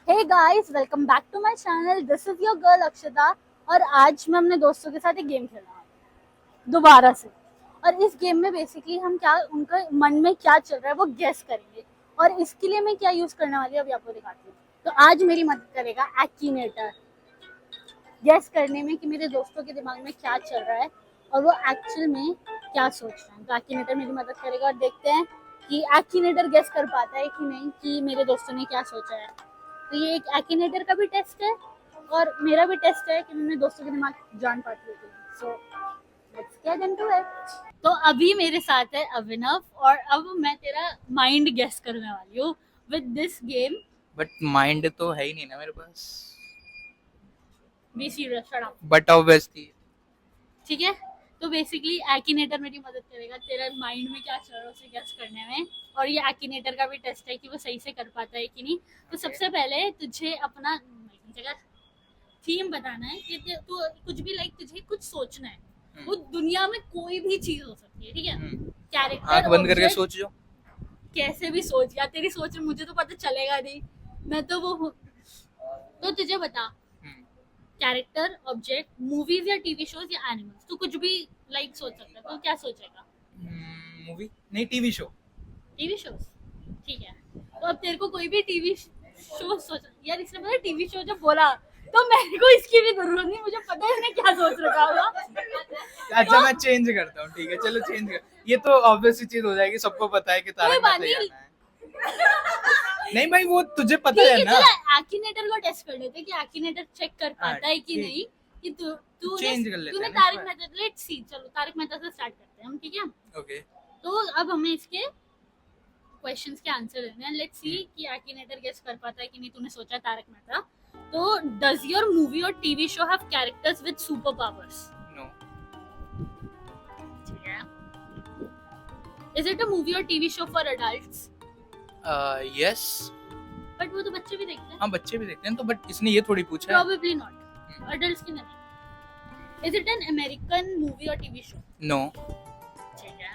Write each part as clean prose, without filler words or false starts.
Hey guys, welcome back to my channel. This is your girl Akshata और आज मैं अपने दोस्तों के साथ एक गेम खेल रहा हूँ दोबारा से। और इस गेम में बेसिकली हम क्या उनके मन में क्या चल रहा है वो गेस करेंगे। और इसके लिए मैं क्या यूज करने वाली हूँ अभी आपको दिखाती हूँ। तो आज मेरी मदद करेगा एक्कीनेटर, गेस करने में कि मेरे दोस्तों के दिमाग में क्या चल रहा है और वो एक्चुअल में क्या सोच रहे हैं। तो एक्कीनेटर मेरी मदद करेगा और देखते हैं कि एक्कीनेटर गेस कर पाता है कि नहीं कि मेरे दोस्तों ने क्या सोचा है। तो ये एक एक्कीनेटर का भी टेस्ट है और मेरा भी टेस्ट है कि मैं अपने दोस्तों के दिमाग जान पाती हूँ। So let's get into it. तो अभी मेरे साथ है अभिनव और अब मैं तेरा माइंड गेस करने वाली हूँ with this game. But mind तो है ही नहीं ना मेरे पास। Be serious, shut up. But obviously ठीक है, तो बेसिकली एक्टिनेटर मेरी मदद करेगा तेरा माइंड में क्या चल रहा है उसे गेस करने में। और ये एक्टिनेटर का भी टेस्ट है कि वो सही से कर पाता है कि नहीं। तो सबसे पहले तुझे अपना थीम बताना है कि तू कुछ भी तुझे कुछ सोचना है। वो दुनिया में कोई भी चीज हो सकती है, ठीक है। कैरेक्टर, आंख बंद करके सोच जो। कैसे भी सोच यार, तेरी सोच में मुझे तो पता चलेगा नहीं। मैं तो वो हूँ। तो तुझे बता, कैरेक्टर, ऑब्जेक्ट, मूवीज या टीवी शोज या एनिमल्स, तू कुछ भी सोच सकता है। तो क्या सोचेगा? मूवी नहीं, टीवी शो। टीवी शोज, ठीक है। तो अब तेरे को कोई भी टीवी शो सोच, यार इसने पता टीवी शो जब बोला तो मेरे को इसकी भी जरूरत नहीं, मुझे पता है इसने क्या सोच रखा होगा। अच्छा मैं चेंज करता हूँ, ठीक है चलो चेंज कर। ये तो ऑब्वियस सी चीज हो जाएगी, सबको पता है कि तारक मेहता ही आना है। नहीं भाई वो तुझे पता है ना। एक्टिनेटर को टेस्ट कर लेते कि एक्टिनेटर चेक कर पाता है कि नहीं कि तू चेंज कर लेते तूने हैं तारक मेहता, लेट्स सी, चलो तारक मेहता से स्टार्ट करते हैं हम, ठीक है। ओके। तो अब हमें इसके क्वेश्चंस के आंसर देने हैं। लेट्स सी कि एक्टिनेटर गेस कर पाता है कि नहीं। तूने सोचा तारक मेहता, तो does your movie or TV show have characters with super powers? No. ठीक है। Is it a movie or TV show for adults? Yes. But वो तो बच्चे भी देखते हैं। हाँ बच्चे भी देखते हैं तो, बट इसने ये थोड़ी पूछा है। प्रोबेबली नॉट, एडल्ट्स की नहीं। Is it an American movie or TV show? No. ठीक है।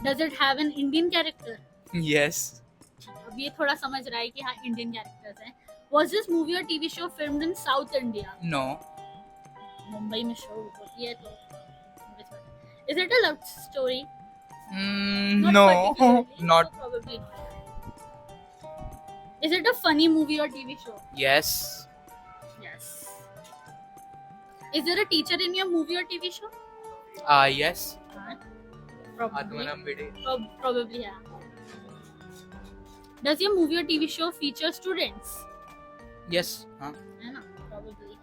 Does it have an Indian character? Yes. अब ये थोड़ा समझ रहा है कि हाँ इंडियन कैरेक्टर्स हैं। Was this movie or TV show filmed in South India? No. Mumbai में शो होती है तो। Is it a love story? No particularly, not. so probably not. Is it a funny movie or TV show? Yes. Yes. Is there a teacher in your movie or TV show? Yes. Probably. Atmaram बेटे। Probably, yeah. Does your movie or TV show feature students? Yes. हाँ। है ना, probably.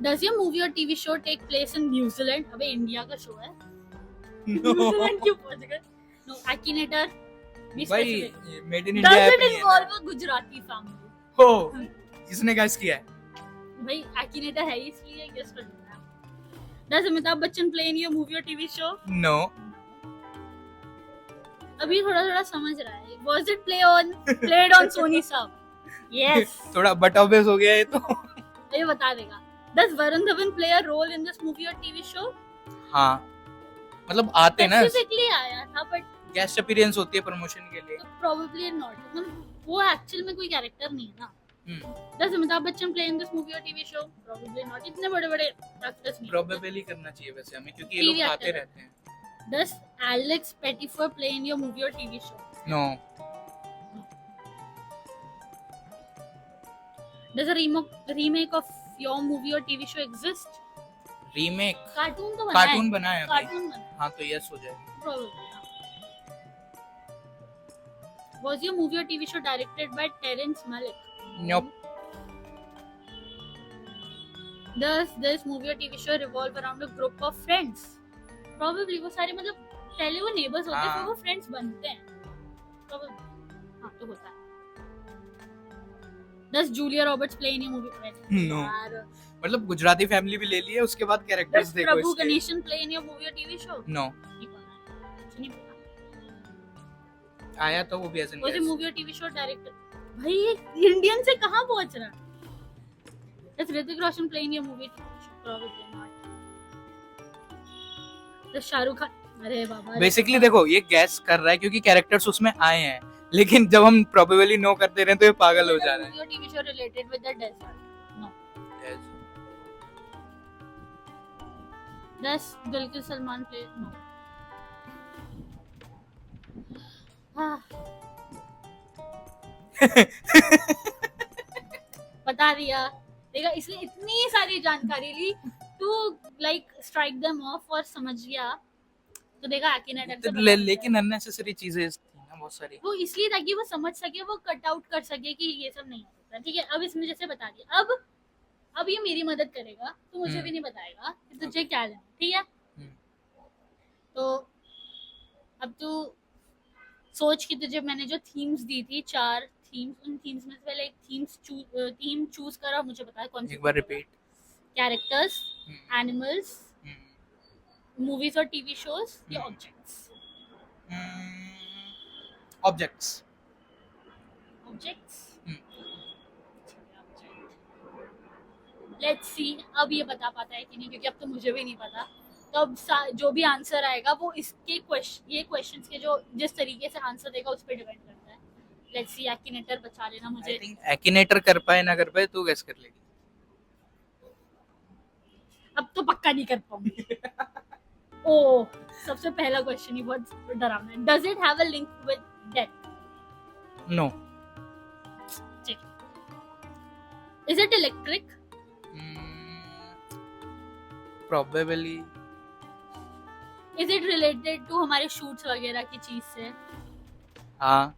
Does your movie or TV show take place in New Zealand? अबे India का show है। New Zealand क्यों पहुंच गए? No, Akinator. भाई made in India Does it involve a Gujarati family? हो। इसने गैस किया है। भाई Akinator है इसलिए गेस कर लेना। Does Amitabh Bachchan play in your movie or TV show? No. अभी थोड़ा थोड़ा समझ रहा है। Was it played on Sony Sub? Yes. थोड़ा बट ऑब्वियस हो गया ये तो। ये बता देगा। Does Varun Dhawan play a role in this movie or TV show? हाँ मतलब आते ना, Specifically आया था but गेस्ट अपीयरेंस होती है प्रमोशन के लिए। probably not. मतलब वो एक्चुअल में कोई कैरेक्टर नहीं है ना। Does Amitabh Bachchan play in this movie or TV show? Probably not. इतने बड़े बड़े एक्टर्स नहीं। प्रोबेबली करना चाहिए वैसे हमें, क्योंकि ये TV लोग आते actor। रहते हैं। Does Alex Pettyfer play in your movie or TV show? No. Does a remake of your movie or TV show exist? Remake cartoon तो बना है। कार्टून बना है अभी। कार्टून बना है। हाँ तो यस हो जाएगा। Probably. Was your movie or TV show directed by Terrence Malick? Nope. Does this movie or TV show revolve around a group of friends? Probably वो सारे मतलब पहले वो neighbors होते हैं फिर वो friends बनते हैं। Probably. हाँ तो होता है। Does Julia Roberts play in your movie? No. यार, मतलब गुजराती फैमिली भी ले ली है, उसके बाद कैरेक्टर्स Does देखो Prabhu इसके। Ganeshan play in your movie or TV show? No. नहीं पता। नहीं पता। आया तो वो भी as an Was a movie or TV show directed? भाई ये इंडियन से कहाँ पहुँच रहा? Does Hrithik Roshan play in your movie? Probably not. Does Shah Rukh Khan? अरे बाबा। बेसिकली देखो ये गैस कर रहा है क्योंकि कैरेक्टर्स उसमें आए हैं, लेकिन जब हम प्रोबेबली नो करते रहे तो ये पागल हो जा रहा है. Your TV show related with the desert. No. Does Dulquer Salman play? No. बता दिया. देखा, इसलिए इतनी सारी जानकारी ली. तू लाइक स्ट्राइक देम ऑफ और समझ गया. तो देखा एक्टिनेटर लेकिन अननेसेसरी चीजें थी ना बहुत सारी. वो इसलिए ताकि वो समझ सके, वो कट आउट कर सके कि ये सब नहीं हो सकता. ठीक है, अब इसमें जैसे बता दिया. अब ये मेरी मदद करेगा, तो मुझे भी नहीं बताएगा कि तुझे क्या लेना. ठीक है, तो अब तू सोच कि तुझे मैंने जो थीम्स दी थी, 4 थीम्स, उन थीम्स में से पहले एक थीम चूज कर और मुझे बता कौन सी. एक बार रिपीट. कैरेक्टर्स, एनिमल्स, मूवीज और टीवी शोज या ऑब्जेक्ट्स. ऑब्जेक्ट्स. लेट्स सी अब ये बता पाता है कि नहीं, क्योंकि अब तो मुझे भी नहीं पता. तो अब जो भी आंसर आएगा वो इसके ये क्वेश्चंस के जो जिस तरीके से आंसर देगा उस पर डिपेंड करता है. लेट्स सी. एक्टिनेटर बचा लेना मुझे. आई थिंक एक्टिनेटर कर पाए ना कर पाए तू गेस कर लेगी. अब तो पक्का नहीं कर पाऊंगी. ओ, सबसे पहला क्वेश्चन ही बहुत डरावना है. Does it have a link with death? No. Is it electric? Probably. Is it related to हमारे शूट्स वगैरह की चीज से? हाँ.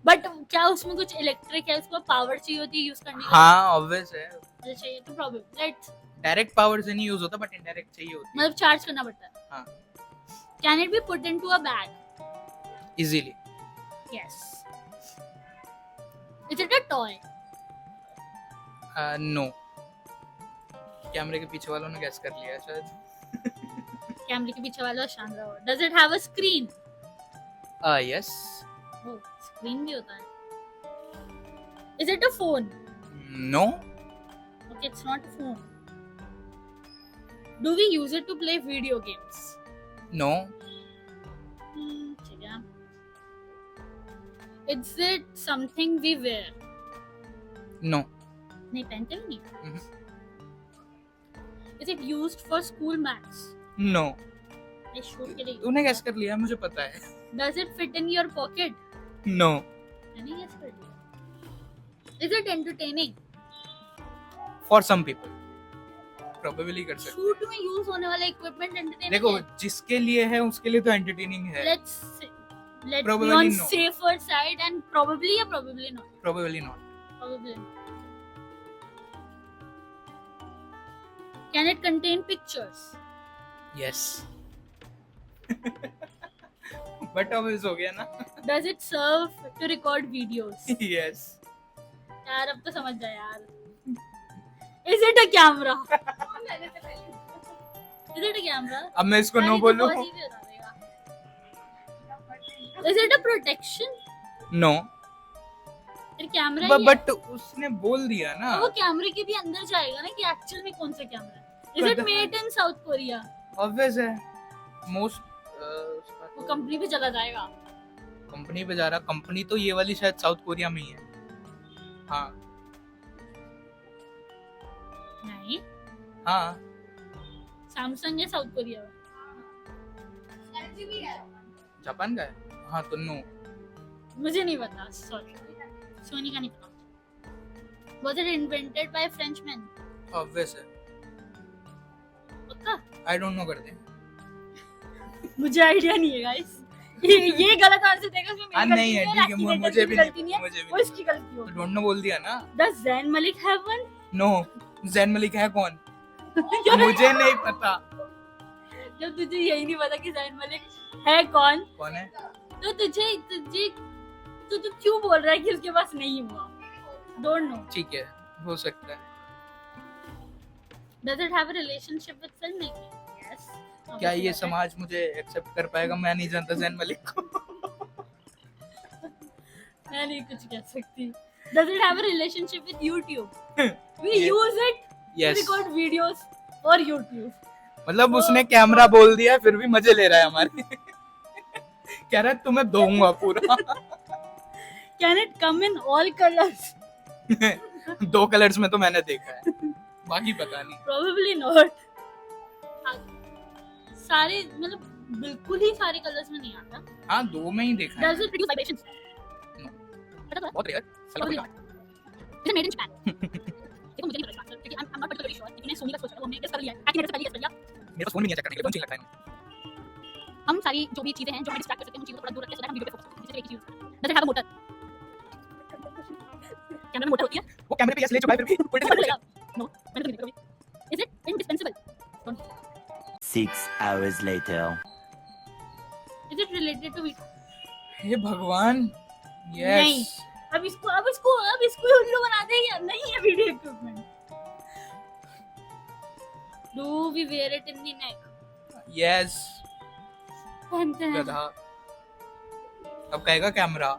बट क्या उसमें कुछ इलेक्ट्रिक है, उसको पावर चाहिए होती है यूज करने के लिए? हाँ ऑब्वियस है. चाहिए तो प्रोबेबली. लेट्स. डायरेक्ट पावर से नहीं यूज होता बट इनडायरेक्ट चाहिए होती है. मतलब चार्ज करना पड़ता है. हाँ. Can it be put into a bag? Easily. Yes. Is it a toy? No. कैमरे के पीछे वालों ने गेस कर लिया शायद. कैमरे के पीछे वाला शान रहा हो. Does it have a screen? Yes. Oh, screen भी होता है. Is it a phone? No. Okay, it's not a phone. Do we use it to play video games? No. ठीक है. Is it something we wear? नो. नहीं पहनते भी नहीं. Is it used for school mats? No. I shoot के लिए. तूने गेस कर लिया मुझे पता है. Does it fit in your pocket? No. मैंने guess कर लिया. Is it entertaining? For some people probably कर सकते. शूट में यूज होने वाला इक्विपमेंट एंटरटेनिंग. देखो जिसके लिए है उसके लिए तो एंटरटेनिंग है. Let's be Probably on no. safer side and probably or probably not. Probably not. Probably not. Can it contain pictures? Yes. But obvious हो गया ना. Does it serve to record videos? Yes. यार अब तो समझ जा यार. Is it a camera? Is it a camera? अब मैं इसको नो बोलूं. Is it a protection? No. फिर कैमरा ही है. बट उसने बोल दिया ना. वो कैमरे के भी अंदर जाएगा ना कि एक्चुअल में कौन सा कैमरा है. Is it made in South Korea? Obvious है. Most वो कंपनी पे चला जाएगा. कंपनी पे जा रहा. कंपनी तो ये वाली शायद साउथ कोरिया में ही है. हाँ. नहीं. हाँ. सैमसंग है साउथ कोरिया में. जापान का है. हाँ तो नो. मुझे नहीं पता. सॉरी. सोनी का नहीं पता. Was it invented by Frenchmen? Obvious है. पक्का? I don't know कर दे. मुझे आइडिया नहीं है गाइस. ये गलत आंसर देगा उसमें मेरी नहीं है. ठीक है मुझे भी नहीं. मुझे भी वो इसकी गलती होगी. डोंट नो बोल दिया ना. Does Zayn Malik have one? No. Zayn Malik है कौन? मुझे नहीं पता. जब तुझे यही नहीं पता कि ज़ैन मलिक है कौन है तो तुझे तू क्यों बोल रहा है कि उसके पास नहीं हुआ? Don't know. ठीक है हो सकता है. Does it have a relationship with filmmaking? Yes. क्या ये समाज मुझे एक्सेप्ट कर पाएगा? मैं नहीं जानता जैन मलिक को. मैं नहीं कुछ कह सकती. Does it have a relationship with YouTube? We use it to record videos for YouTube. मतलब उसने कैमरा बोल दिया फिर भी मजे ले रहा है हमारे. कह रहा है तुम्हें दूंगा पूरा. Can it come in all colours? 2 colours में तो मैंने देखा है, बाकी पता नहीं। Probably not. सारे मतलब बिल्कुल ही सारे कलर्स में नहीं आता। हाँ 2 में ही देखा है। Does it produce vibrations? पता था? बहुत rare. Probably not. Is it made in Japan? देखो मुझे नहीं पता क्योंकि I'm not particularly sure। लेकिन सोनी का सोच रहा हूँ, हमने गेस कर लिया है। एक्टिनेटर से पहले गेस कर लिया। मेरे पास फोन भी नहीं है चेक करने के लिए, कौन सी लगता है इन्हें? हम सारी जो भी चीजें हैं जो हमें डिस्ट्रैक्ट कर सकते हैं उन चीजों को थोड़ा दूर रखते हैं, so that हम वीडियो पे फोकस कर सकते हैं। जैसे एक चीज does it have a motor? Camera में मोटर होती है? वो कैमरे पे यस ले चुका है फिर भी उल्टे से नो, मैंने तो नहीं देखा कभी। Is it indispensable? 6 hours later. Is it related to? हे भगवान, नहीं। यस। अब इसको उल्लू बना देंगे। नहीं है video equipment. Do we wear it in the neck? Yes. पहनते हैं। गधा। अब कहेगा camera.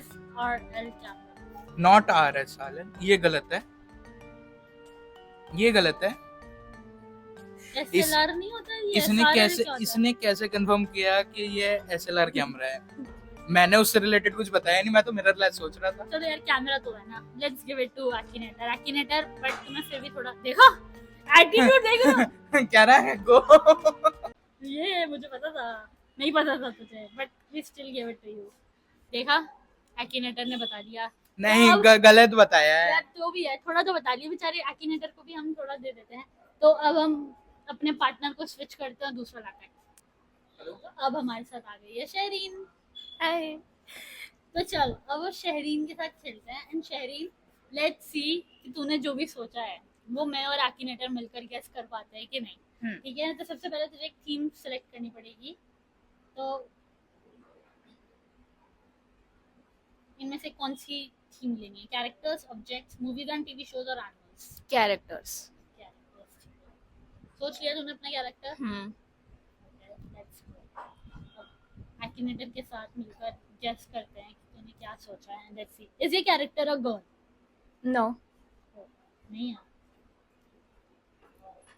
SRL camera. Not RS साले, ये गलत है, ये गलत है। SLR नहीं होता ये? इसने कैसे कंफर्म किया कि ये SLR कैमरा है? मैंने उससे रिलेटेड कुछ बताया नहीं, मैं तो मिररलेस सोच रहा था। चलो यार कैमरा तो है ना, let's give it to Akinator. But तुम्हें फिर भी थोड़ा देखो एटीट्यूड देखो। क्या रहा है गो? ये मुझे पता था, नहीं पता था तुझे, but we still give it to you. देखा, एक्टिनेटर ने बता दिया। नहीं गलत बताया है यार जो भी है थोड़ा तो बता लिया। बेचारे एक्टिनेटर को भी हम थोड़ा दे देते हैं। तो अब हम अपने पार्टनर को स्विच करते हैं, दूसरा लाते हैं। तो अब हमारे साथ आ गई है शहरीन। हाय। तो चल अब वो शहरीन के साथ खेलते हैं। एंड शहरीन, लेट्स सी कि तूने जो भी सोचा है वो मैं और एक्टिनेटर मिलकर गेस कर पाते हैं कि नहीं। ठीक है, तो सबसे पहले तुझे एक थीम सेलेक्ट करनी पड़ेगी। तो इनमें से कौन सी थीम लेनी है? Characters, objects, movies and TV shows और एनिमल्स? कैरेक्टर्स। सोच लिया तूने अपना कैरेक्टर? एक्टिनेटर के साथ मिलकर गेस करते हैं कि तूने क्या सोचा है। लेट्स सी, इज ये कैरेक्टर अ गर्ल? नो। नहीं है।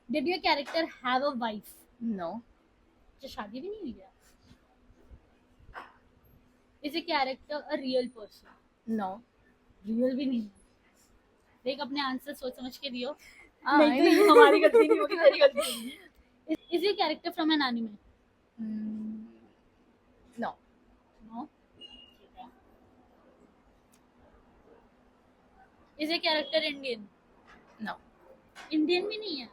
Did your character have a wife? No. जो शादी भी नहीं हुई है? इज ये character a real person? No. Real भी नहीं है। देख अपने आंसर सोच समझ के दियो। नहीं, नहीं तो हमारी गलती नहीं होगी, तेरी गलती होगी। इज ये character from an anime? No. No. Is ये कैरेक्टर इंडियन? नो। इंडियन भी नहीं है।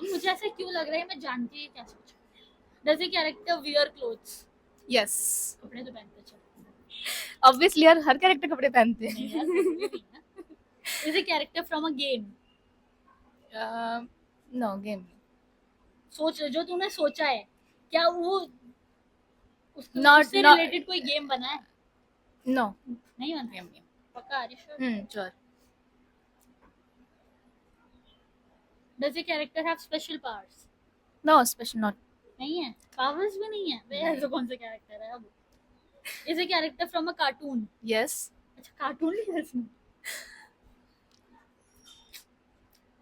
मुझे ऐसा क्यों लग रहा है मैं जानती है क्या सोचा। डज ये कैरेक्टर वियर क्लोथ्स? यस। कपड़े तो पहनते चल। ऑब्वियसली यार, हर कैरेक्टर कपड़े पहनते नहीं हैं। यार, जरूरी नहीं है। इज ये character from a game? No, game. सोच जो तूने सोचा है क्या वो Not- उससे not- रिलेटेड कोई गेम बना है? नो। नहीं बना। गेम। पक्का? Are you sure? Sure. Does ये character have special powers? No, special not. नहीं है, पावर्स भी नहीं है। वे ऐसा कौन सा कैरेक्टर है अब? Is a character from a cartoon? Yes. अच्छा कार्टून लिखा है इसमें।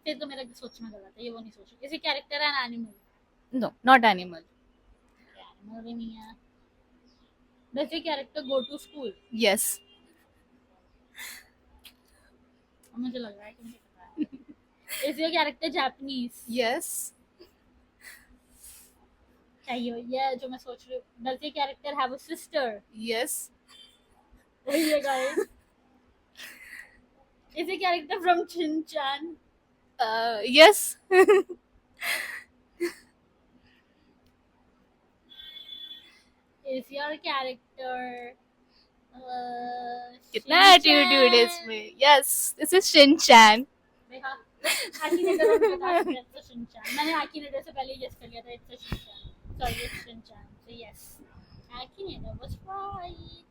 फिर तो मेरा सोचना गलत है, ये वो नहीं सोच। Is a character an animal? No, not animal. Animal भी नहीं है। डज ये character go to school? Yes. मुझे लग रहा है कि मुझे पता है। इज ये कैरेक्टर जापानीज? यस। चाहिए ये जो मैं सोच रही हूँ। डज ये character have a sister? Yes. वही है गाइस। इज ये character from Shinchan? Yes. Is your character कितना एटीट्यूड है इसमें। Yes, this is Shinchan. देखा आकिनेटर ने बता दिया तो शिनचैन। मैंने आकिनेटर से पहले गेस कर लिया था it's Shinchan. Sorry it's Shinchan. So yes, Akinator was right.